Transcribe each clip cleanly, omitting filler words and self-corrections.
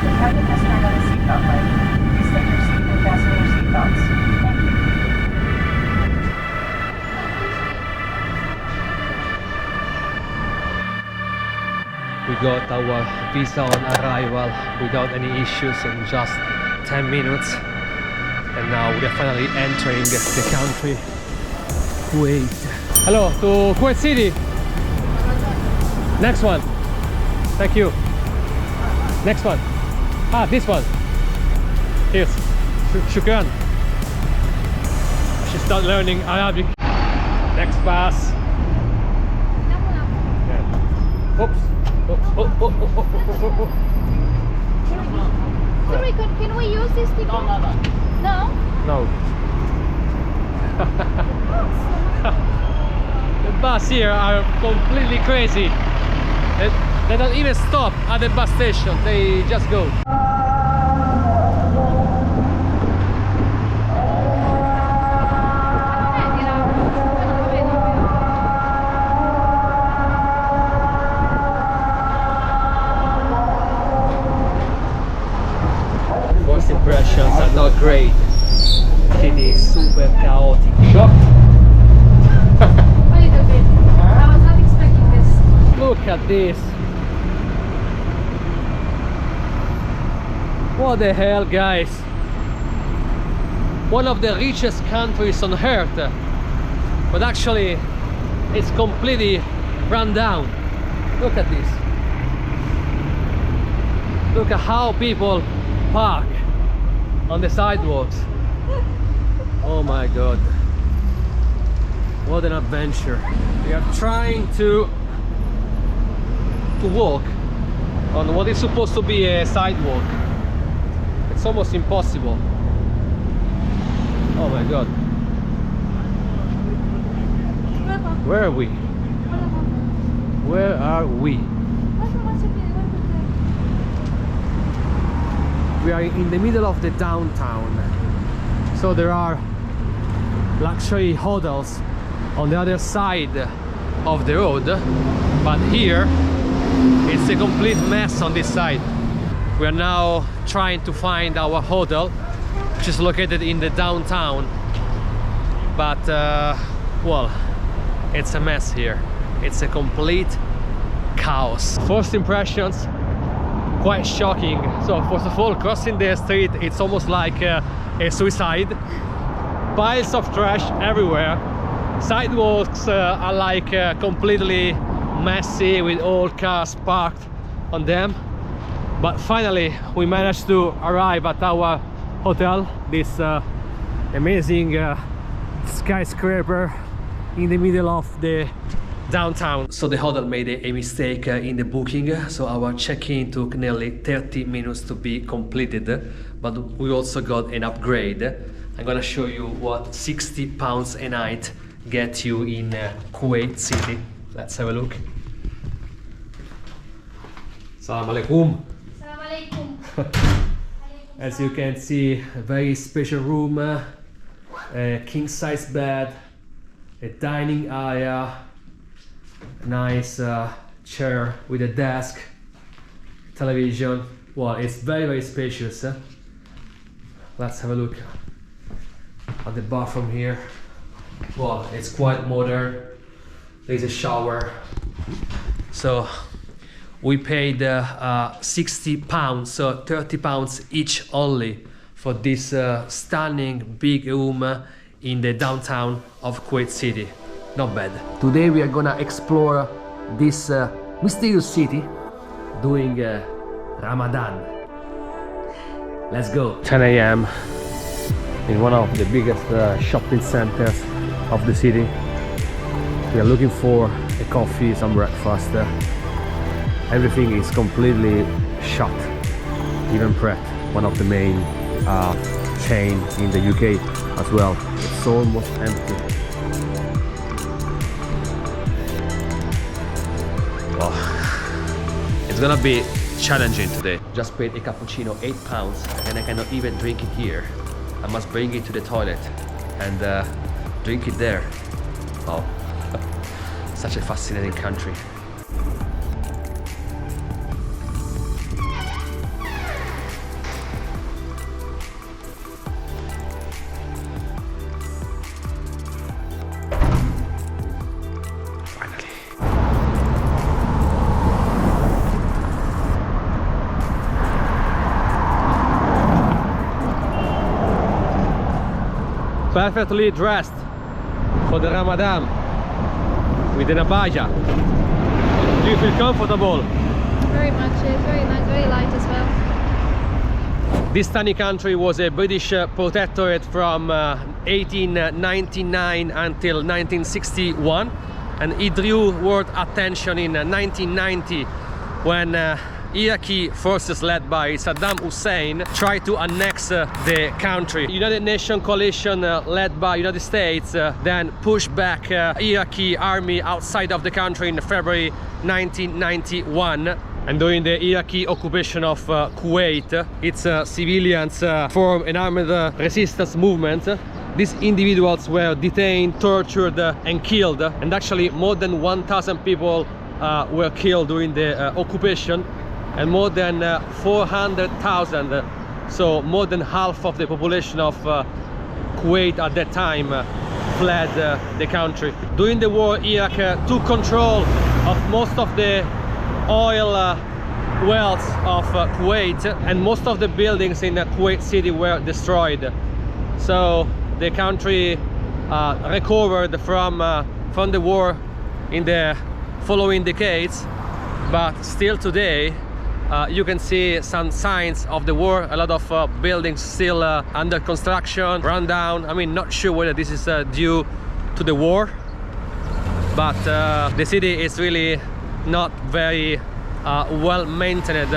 Cabin has turned on the seatbelt light. Please take your seat and fasten your seatbelts. Thank you. We got our visa on arrival without any issues in just 10 minutes. And now we are finally entering the country, Kuwait. Hello, to Kuwait City. Next one. Thank you. Next one. Ah, this one. Yes. Shukran. She started learning Arabic. Next pass. Yeah. Oops. Sorry, can we use this ticket? No? No. The bus here are completely crazy. They don't even stop at the bus station, they just go. First impressions are not great. City is super chaotic. Shocked? A little bit. I was not expecting this. Look at this. What the hell, guys? One of the richest countries on earth, but actually it's completely run down. Look at this. Look at how people park on the sidewalks. Oh my god, what an adventure. We are trying to walk on what is supposed to be a sidewalk. It's almost impossible. Oh my god. Where are we? Where are we? We are in the middle of the downtown. So there are luxury hotels on the other side of the road, but here it's a complete mess on this side. We are now trying to find our hotel, which is located in the downtown, but well, it's a mess here. It's a complete chaos. First impressions, quite shocking. So first of all, crossing the street, it's almost like a suicide. Piles of trash everywhere. Sidewalks are like completely messy with all cars parked on them. But finally we managed to arrive at our hotel, this amazing skyscraper in the middle of the downtown. So the hotel made a mistake in the booking, so our check-in took nearly 30 minutes to be completed, but we also got an upgrade. I'm gonna show you what 60 pounds a night get you in Kuwait City. Let's have a look. Assalamu alaikum. As you can see, a very special room, a king-size bed, a dining area, a nice chair with a desk, television. Well, it's very spacious. Let's have a look at the bathroom here. Well, it's quite modern. There's a shower. So we paid 60 pounds, so 30 pounds each only for this stunning big room in the downtown of Kuwait City. Not bad. Today we are gonna explore this mysterious city during Ramadan. Let's go. 10 a.m. in one of the biggest shopping centers of the city. We are looking for a coffee, some breakfast. Everything is completely shut. Even Pret, one of the main chain in the UK as well, it's almost empty. Oh, it's gonna be challenging today. Just paid a cappuccino 8 pounds and I cannot even drink it here. I must bring it to the toilet and drink it there. Oh, such a fascinating country. perfectly dressed for the Ramadan with an abaya. Do you feel comfortable? Very much, it's very nice, very light as well. This tiny country was a British protectorate from 1899 until 1961, and it drew world attention in 1990 when Iraqi forces led by Saddam Hussein tried to annex the country. United Nations coalition led by United States then pushed back Iraqi army outside of the country in February 1991. And during the Iraqi occupation of Kuwait, its civilians formed an armed resistance movement. These individuals were detained, tortured, and killed. And actually more than 1,000 people were killed during the occupation, and more than 400,000, so more than half of the population of Kuwait at that time fled the country. During the war, Iraq took control of most of the oil wells of Kuwait, and most of the buildings in Kuwait City were destroyed. So the country recovered from the war in the following decades, but still today you can see some signs of the war. A lot of buildings still under construction, run down. I mean, not sure whether this is due to the war, but the city is really not very well maintained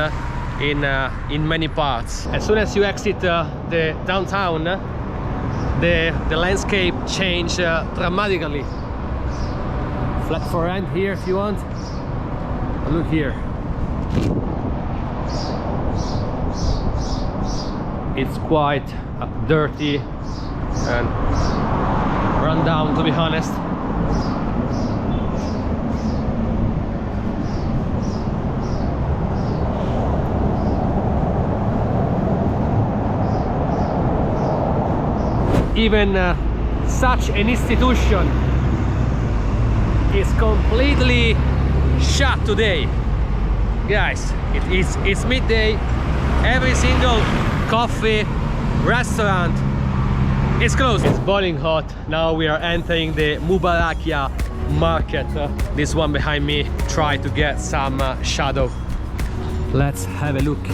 in many parts. As soon as you exit the downtown, the landscape changed dramatically. Flat for rent here if you want. Look here. It's quite dirty and run down, to be honest. Even such an institution is completely shut today, guys. It's midday. Every single coffee restaurant is closed. It's boiling hot. Now we are entering the Mubarakia market. This one behind me. Try to get some shadow. Let's have a look.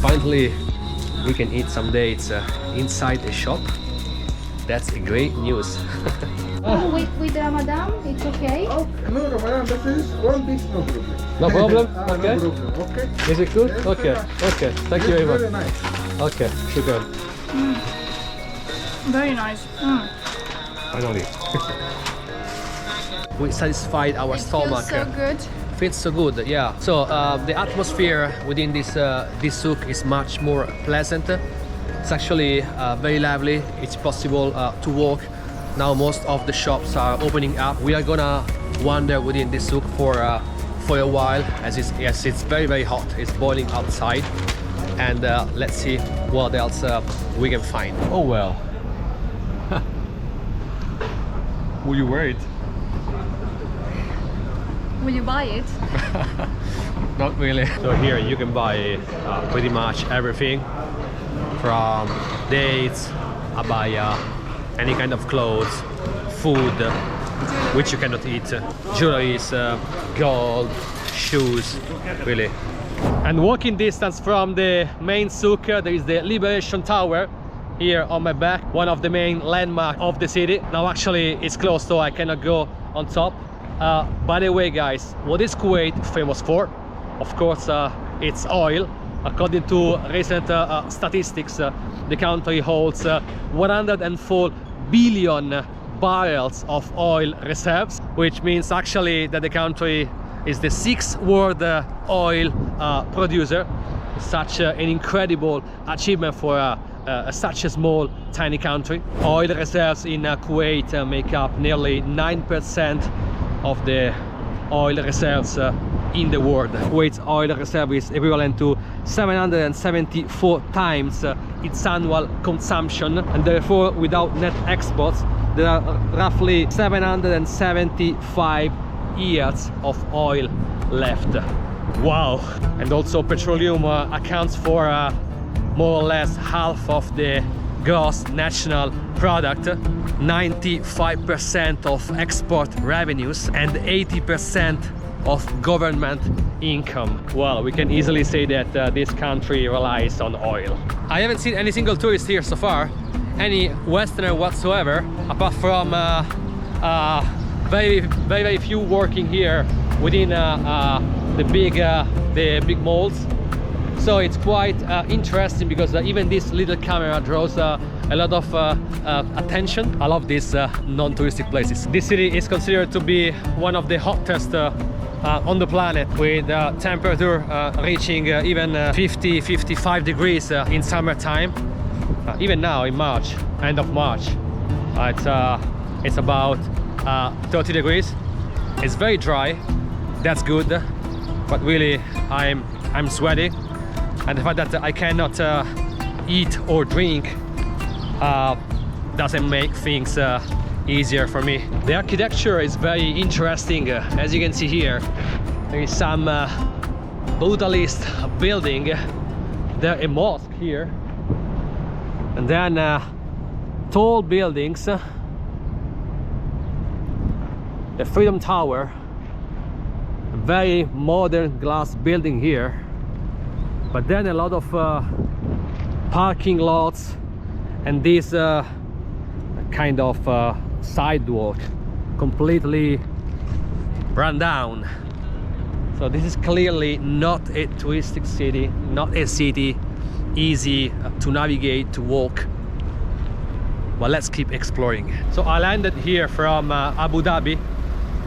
Finally, we can eat some dates inside the shop. That's a great news. Oh, with Ramadan, it's okay? Oh, no, Ramadan, this is one piece, no problem. No problem? Okay. No problem, okay. Is it good? Yes, Okay, okay. Thank you very Very much. nice. Okay, sugar. Very nice. Finally. We satisfied our stomach. Feels so good. Feels so good, yeah. So the atmosphere within this souk is much more pleasant. It's actually very lively. It's possible to walk. Now most of the shops are opening up. We are gonna wander within this souk for a while, as it's very hot. It's boiling outside, and let's see what else we can find. Oh well. Will you wear it? Will you buy it? Not really. So here you can buy pretty much everything, from dates, abaya, any kind of clothes, food, which you cannot eat, jewelries, gold, shoes, really. And walking distance from the main souk, there is the Liberation Tower here on my back, one of the main landmarks of the city. Now actually it's closed, so I cannot go on top. By the way, guys, what is Kuwait famous for? Of course, it's oil. According to recent statistics, the country holds 104 billion barrels of oil reserves, which means actually that the country is the 6th world oil producer. Such an incredible achievement for such a small, tiny country. Oil reserves in Kuwait make up nearly 9% of the oil reserves in the world. Kuwait's oil reserve is equivalent to 774 times its annual consumption, and therefore without net exports there are roughly 775 years of oil left. Wow! And also petroleum accounts for more or less half of the gross national product, 95% of export revenues, and 80% of government income. Well, we can easily say that this country relies on oil. I haven't seen any single tourist here so far, any Westerner whatsoever, apart from very few working here within the big malls. So it's quite interesting because even this little camera draws a lot of attention. I love these non-touristic places. This city is considered to be one of the hottest on the planet, with temperature reaching even 50-55 degrees in summertime. Even now in March, end of March, it's about 30 degrees. It's very dry, that's good, but really I'm sweaty, and the fact that I cannot eat or drink doesn't make things easier for me. The architecture is very interesting. As you can see here, there is some brutalist building. There's a mosque here, and then tall buildings, the Freedom Tower, a very modern glass building here, but then a lot of parking lots and this kind of sidewalk completely run down. So this is clearly not a touristic city, not a city easy to navigate, to walk. Well, let's keep exploring. So I landed here from Abu Dhabi.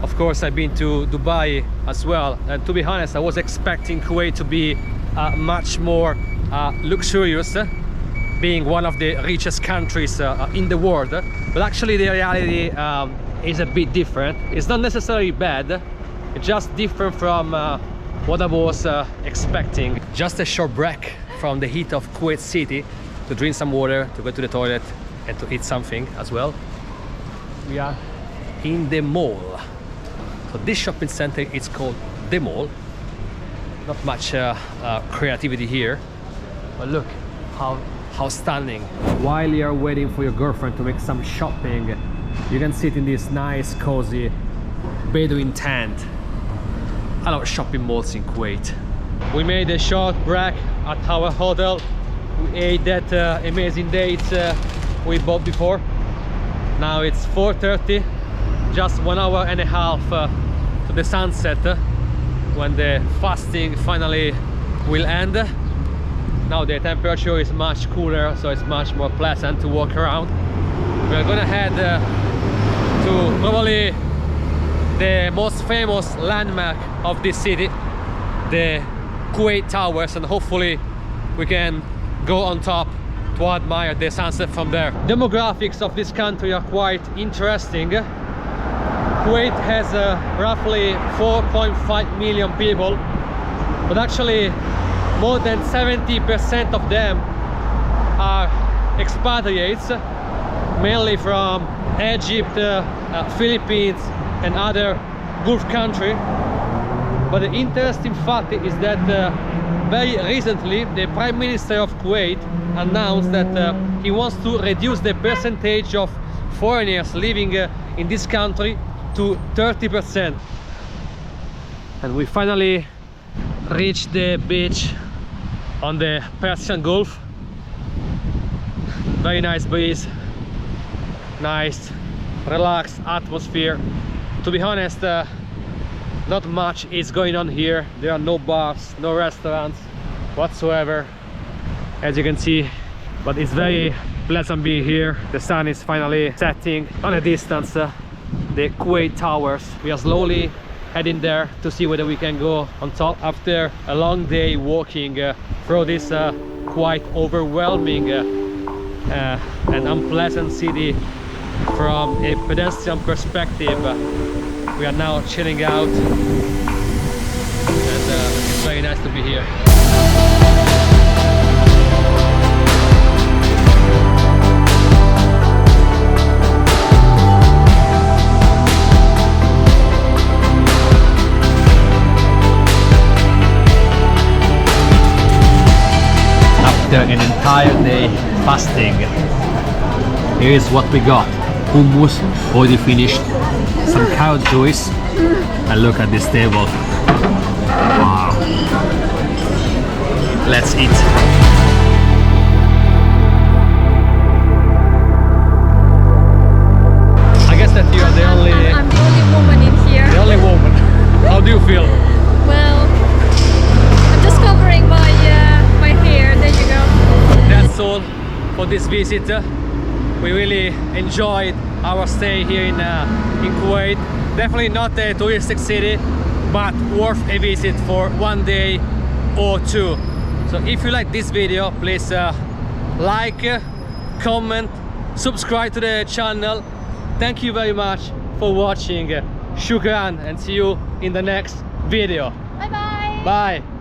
Of course, I've been to Dubai as well, and to be honest, I was expecting Kuwait to be much more luxurious, being one of the richest countries in the world. But actually the reality is a bit different. It's not necessarily bad, it's just different from what I was expecting. Just a short break from the heat of Kuwait City to drink some water, to go to the toilet, and to eat something as well. We are in the mall. So this shopping center is called the mall. Not much creativity here, but look how stunning. While you're waiting for your girlfriend to make some shopping, you can sit in this nice cozy Bedouin tent. I love shopping malls in Kuwait. We made a short break at our hotel. We ate that amazing dates we bought before. Now it's 4:30, just 1 hour and a half to the sunset, when the fasting finally will end. Now the temperature is much cooler, so it's much more pleasant to walk around. We're gonna head to probably the most famous landmark of this city, the Kuwait Towers, and hopefully we can go on top to admire the sunset from there. Demographics of this country are quite interesting. Kuwait has roughly 4.5 million people, but actually more than 70% of them are expatriates, mainly from Egypt, Philippines and other Gulf countries. But the interesting fact is that very recently the Prime Minister of Kuwait announced that he wants to reduce the percentage of foreigners living in this country to 30%. And we finally reached the beach on the Persian Gulf. Very nice breeze, nice relaxed atmosphere. To be honest, not much is going on here. There are no bars, no restaurants whatsoever, as you can see, but it's very pleasant being here. The sun is finally setting. On a distance, the Kuwait Towers. We are slowly heading there to see whether we can go on top after a long day walking through this quite overwhelming and unpleasant city from a pedestrian perspective. We are now chilling out, and it's very nice to be here. after an entire day fasting, here is what we got. Hummus, already finished, some carrot juice, and look at this table. Wow. Let's eat. I guess that you are the only... I'm the only woman in here. The only woman. How do you feel? Well, I'm just covering my my hair. There you go. That's all for this visit. We really enjoyed our stay here in Kuwait. Definitely not a touristic city, but worth a visit for one day or two. So if you like this video, please like, comment, subscribe to the channel. Thank you very much for watching. Shukran, and see you in the next video. Bye bye. Bye.